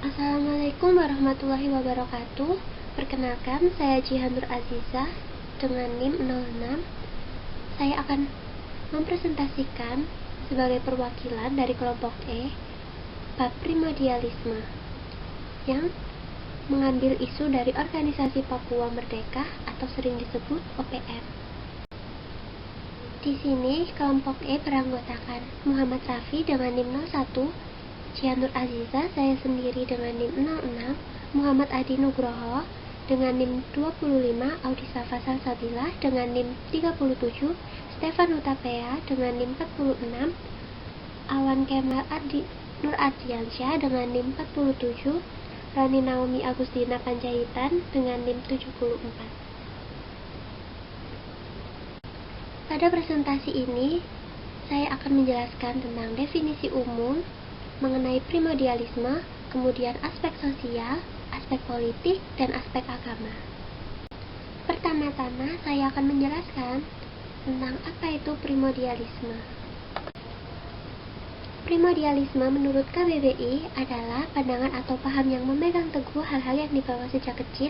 Assalamualaikum warahmatullahi wabarakatuh. Perkenalkan, saya Jihan Nur Azizah dengan NIM 06. Saya akan mempresentasikan sebagai perwakilan dari kelompok E bab primordialisme yang mengambil isu dari Organisasi Papua Merdeka atau sering disebut OPM. Di sini kelompok E beranggotakan Muhammad Rafi dengan NIM 01, Jihan Nur Azizah, saya sendiri dengan NIM 06, Muhammad Adi Nugroho dengan NIM 25, Audi Safa Salsabila dengan NIM 37, Stefan Hutapea dengan NIM 46, Awan Kemal Nur Ardiansyah dengan NIM 47, Rani Naomi Agustina Panjaitan dengan NIM 74. Pada presentasi ini, saya akan menjelaskan tentang definisi umum mengenai primordialisme, kemudian aspek sosial, aspek politik, dan aspek agama. Pertama-tama, saya akan menjelaskan tentang apa itu primordialisme. Primordialisme menurut KBBI adalah pandangan atau paham yang memegang teguh hal-hal yang dibawa sejak kecil,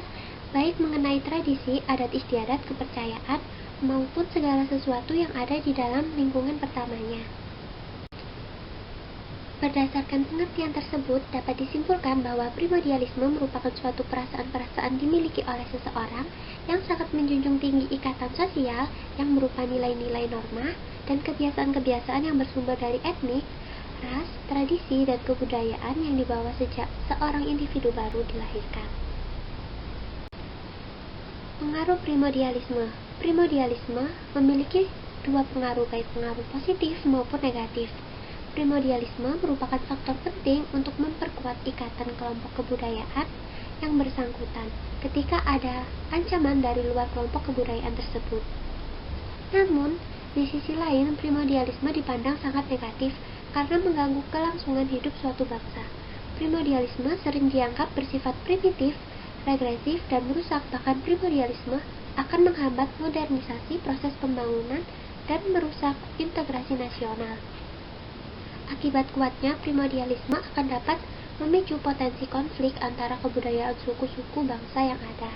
baik mengenai tradisi, adat istiadat, kepercayaan, maupun segala sesuatu yang ada di dalam lingkungan pertamanya. Berdasarkan pengertian tersebut, dapat disimpulkan bahwa primordialisme merupakan suatu perasaan-perasaan dimiliki oleh seseorang yang sangat menjunjung tinggi ikatan sosial yang berupa nilai-nilai norma dan kebiasaan-kebiasaan yang bersumber dari etnik, ras, tradisi, dan kebudayaan yang dibawa sejak seorang individu baru dilahirkan. Pengaruh primordialisme. Primordialisme memiliki dua pengaruh, baik pengaruh positif maupun negatif. Primordialisme merupakan faktor penting untuk memperkuat ikatan kelompok kebudayaan yang bersangkutan ketika ada ancaman dari luar kelompok kebudayaan tersebut. Namun, di sisi lain, primordialisme dipandang sangat negatif karena mengganggu kelangsungan hidup suatu bangsa. Primordialisme sering dianggap bersifat primitif, regresif, dan merusak. Bahkan primordialisme akan menghambat modernisasi proses pembangunan dan merusak integrasi nasional. Akibat kuatnya, primordialisme akan dapat memicu potensi konflik antara kebudayaan suku-suku bangsa yang ada.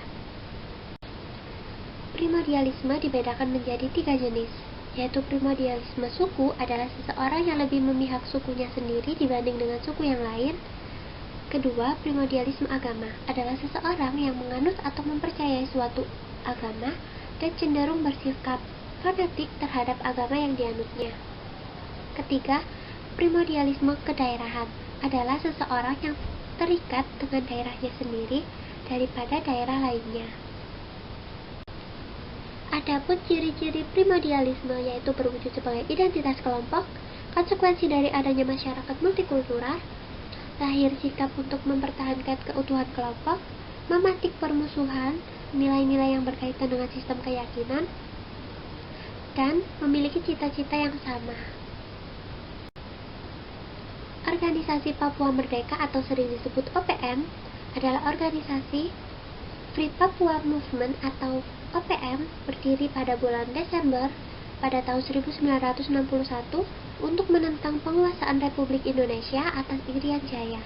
Primordialisme dibedakan menjadi 3 jenis, yaitu primordialisme suku adalah seseorang yang lebih memihak sukunya sendiri dibanding dengan suku yang lain. Kedua, primordialisme agama adalah seseorang yang menganut atau mempercayai suatu agama dan cenderung bersikap fanatik terhadap agama yang dianutnya. Ketiga, primordialisme kedaerahan adalah seseorang yang terikat dengan daerahnya sendiri daripada daerah lainnya. Adapun ciri-ciri primordialisme yaitu berwujud sebagai identitas kelompok, konsekuensi dari adanya masyarakat multikultural, lahir sikap untuk mempertahankan keutuhan kelompok, mematik permusuhan, nilai-nilai yang berkaitan dengan sistem keyakinan, dan memiliki cita-cita yang sama. Organisasi Papua Merdeka atau sering disebut OPM adalah organisasi Free Papua Movement atau OPM berdiri pada bulan Desember pada tahun 1961 untuk menentang penguasaan Republik Indonesia atas Irian Jaya.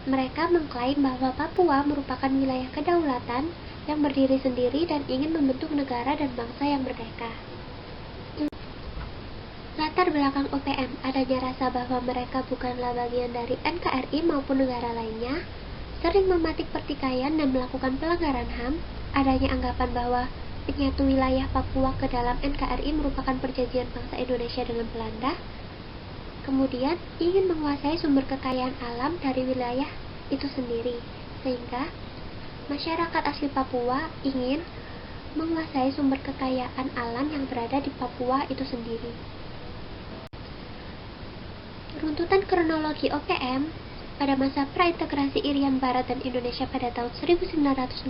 Mereka mengklaim bahwa Papua merupakan wilayah kedaulatan yang berdiri sendiri dan ingin membentuk negara dan bangsa yang merdeka. Latar belakang OPM adanya rasa bahwa mereka bukanlah bagian dari NKRI maupun negara lainnya, sering mematik pertikaian dan melakukan pelanggaran HAM, adanya anggapan bahwa penyatu wilayah Papua ke dalam NKRI merupakan perjanjian bangsa Indonesia dengan Belanda, kemudian ingin menguasai sumber kekayaan alam dari wilayah itu sendiri, sehingga masyarakat asli Papua ingin menguasai sumber kekayaan alam yang berada di Papua itu sendiri. Runtutan kronologi OPM pada masa praintegrasi Irian Barat dan Indonesia pada tahun 1965,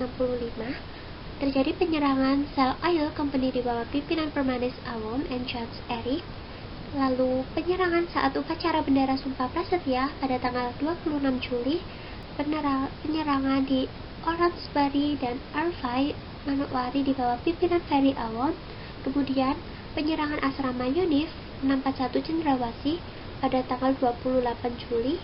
terjadi penyerangan Shell Oil Company di bawah pimpinan Permanis Awom and George Eric. Lalu penyerangan saat upacara bendera Sumpah Prasetya pada tanggal 26 Juli, penyerangan di Oransbari dan Arfai Manokwari di bawah pimpinan Ferry Awom, kemudian penyerangan asrama Yonif 641 Cendrawasih pada tanggal 28 Juli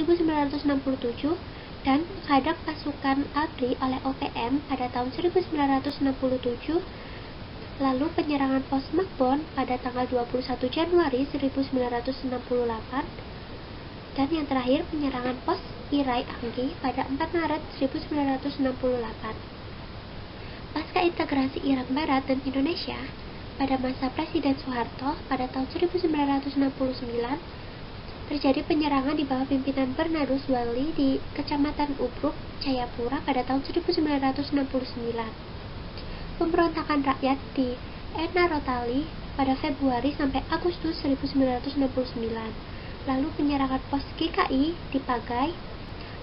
1967 dan menghadang pasukan ABRI oleh OPM pada tahun 1967, lalu penyerangan pos Magbon pada tanggal 21 Januari 1968, dan yang terakhir penyerangan pos Irai Anggi pada 4 Maret 1968. Pasca integrasi Irak Barat dan Indonesia pada masa Presiden Soeharto pada tahun 1969, terjadi penyerangan di bawah pimpinan Bernardus Wali di Kecamatan Ubruk, Jayapura pada tahun 1969. Pemberontakan rakyat di Enarotali pada Februari sampai Agustus 1969. Lalu penyerangan pos GKI di Pagai,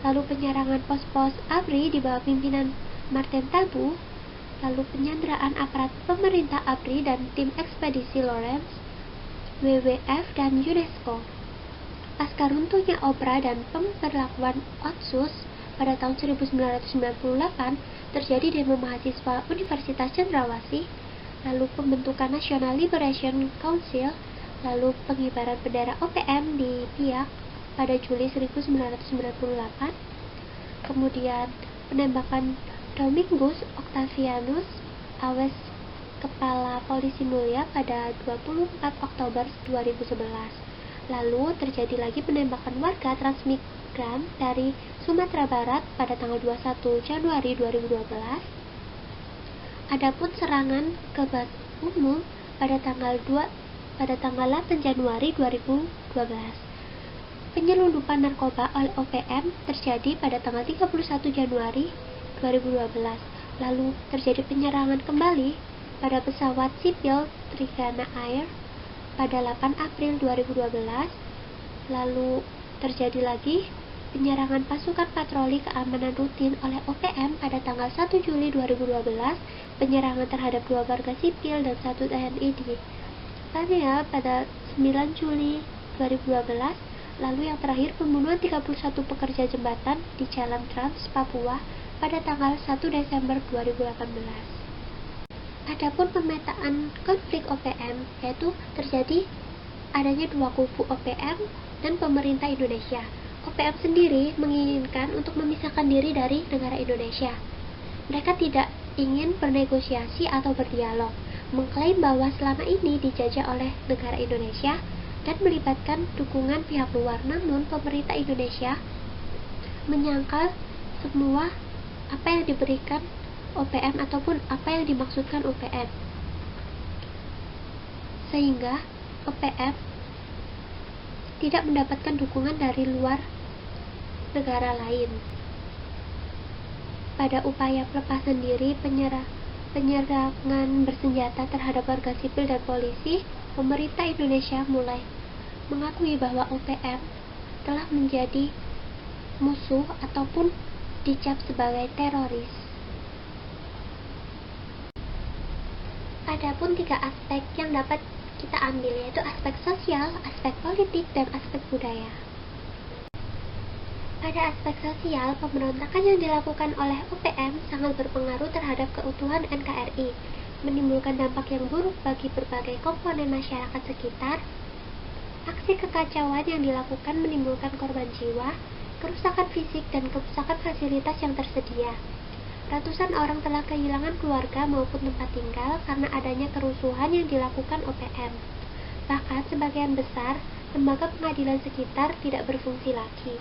lalu penyerangan pos-pos ABRI di bawah pimpinan Martin Tabu, lalu penyanderaan aparat pemerintah ABRI dan tim ekspedisi Lawrence, WWF, dan UNESCO. Pasca runtuhnya OBRA dan pemberlakuan Otsus pada tahun 1998, terjadi demo mahasiswa Universitas Cendrawasih, lalu pembentukan National Liberation Council, lalu pengibaran bendera OPM di Biak pada Juli 1998, kemudian penembakan Domingus Octavianus Awes, Kepala Polisi Mulia, pada 24 Oktober 2011. Lalu terjadi lagi penembakan warga transmigran dari Sumatera Barat pada tanggal 21 Januari 2012. Adapun serangan ke bus umum pada tanggal 8 Januari 2012. Penyelundupan narkoba oleh OPM terjadi pada tanggal 31 Januari 2012. Lalu terjadi penyerangan kembali pada pesawat sipil Trigana Air pada 8 April 2012. Lalu terjadi lagi penyerangan pasukan patroli keamanan rutin oleh OPM pada tanggal 1 Juli 2012, penyerangan terhadap 2 warga sipil dan 1 TNI di Taniel pada 9 Juli 2012, lalu yang terakhir pembunuhan 31 pekerja jembatan di Jalan Trans Papua pada tanggal 1 Desember 2018. Adapun pemetaan konflik OPM, yaitu terjadi adanya 2 kubu OPM dan pemerintah Indonesia. OPM sendiri menginginkan untuk memisahkan diri dari negara Indonesia. Mereka tidak ingin bernegosiasi atau berdialog, mengklaim bahwa selama ini dijajah oleh negara Indonesia dan melibatkan dukungan pihak luar. Namun pemerintah Indonesia menyangkal semua apa yang diberikan OPM ataupun apa yang dimaksudkan OPM, sehingga OPM tidak mendapatkan dukungan dari luar negara lain. Pada upaya pelepasan diri penyerangan bersenjata terhadap warga sipil dan polisi, pemerintah Indonesia mulai mengakui bahwa OPM telah menjadi musuh ataupun dicap sebagai teroris. Adapun 3 aspek yang dapat kita ambil, yaitu aspek sosial, aspek politik, dan aspek budaya. Pada aspek sosial, pemberontakan yang dilakukan oleh OPM sangat berpengaruh terhadap keutuhan NKRI, menimbulkan dampak yang buruk bagi berbagai komponen masyarakat sekitar. Aksi kekacauan yang dilakukan menimbulkan korban jiwa, kerusakan fisik, dan kerusakan fasilitas yang tersedia. Ratusan orang telah kehilangan keluarga maupun tempat tinggal karena adanya kerusuhan yang dilakukan OPM. Bahkan sebagian besar lembaga pengadilan sekitar tidak berfungsi lagi.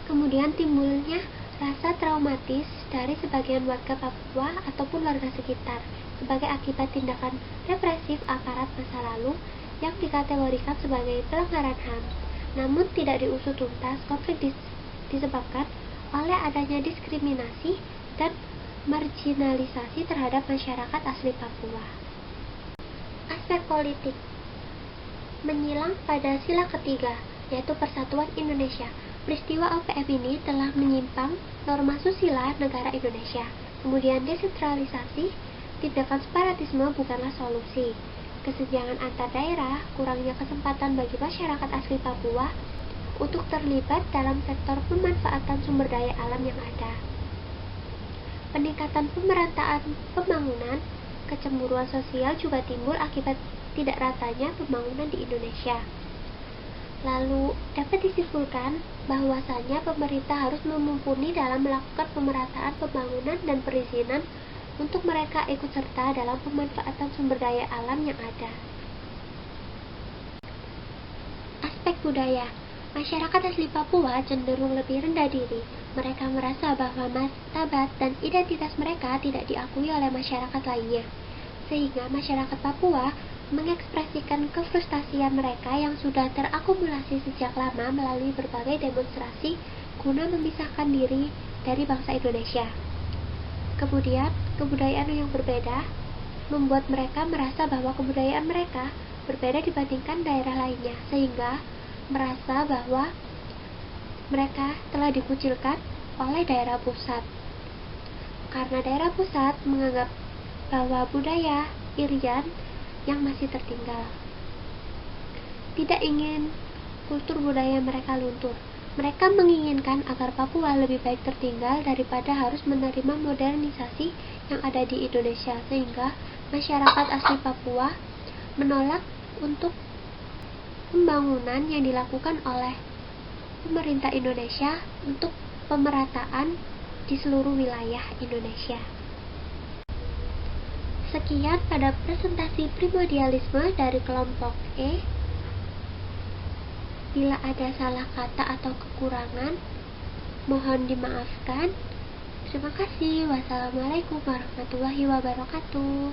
Kemudian timbulnya rasa traumatis dari sebagian warga Papua ataupun warga sekitar sebagai akibat tindakan represif aparat masa lalu yang dikategorikan sebagai pelanggaran HAM. Namun tidak diusut tuntas, konflik disebabkan oleh adanya diskriminasi dan marginalisasi terhadap masyarakat asli Papua. Aspek politik menyilang pada sila ketiga, yaitu Persatuan Indonesia. Peristiwa OPM ini telah menyimpang norma susila negara Indonesia. Kemudian desentralisasi, tindakan separatisme bukanlah solusi. Kesenjangan antar daerah, kurangnya kesempatan bagi masyarakat asli Papua untuk terlibat dalam sektor pemanfaatan sumber daya alam yang ada. Peningkatan pemerataan pembangunan, kecemburuan sosial juga timbul akibat tidak ratanya pembangunan di Indonesia. Lalu, dapat disimpulkan bahwasannya pemerintah harus mumpuni dalam melakukan pemerataan pembangunan dan perizinan untuk mereka ikut serta dalam pemanfaatan sumber daya alam yang ada. Aspek budaya. Masyarakat asli Papua cenderung lebih rendah diri. Mereka merasa bahwa martabat dan identitas mereka tidak diakui oleh masyarakat lainnya. Sehingga masyarakat Papua mengekspresikan kefrustasian mereka yang sudah terakumulasi sejak lama melalui berbagai demonstrasi guna memisahkan diri dari bangsa Indonesia. Kemudian, kebudayaan yang berbeda membuat mereka merasa bahwa kebudayaan mereka berbeda dibandingkan daerah lainnya, sehingga merasa bahwa mereka telah dikucilkan oleh daerah pusat. Karena daerah pusat menganggap bahwa budaya Irian yang masih tertinggal. Tidak ingin kultur budaya mereka luntur. Mereka menginginkan agar Papua lebih baik tertinggal daripada harus menerima modernisasi yang ada di Indonesia, sehingga masyarakat asli Papua menolak untuk pembangunan yang dilakukan oleh pemerintah Indonesia untuk pemerataan di seluruh wilayah Indonesia. Sekian pada presentasi primordialisme dari kelompok E. Bila ada salah kata atau kekurangan, mohon dimaafkan. Terima kasih. Wassalamualaikum warahmatullahi wabarakatuh.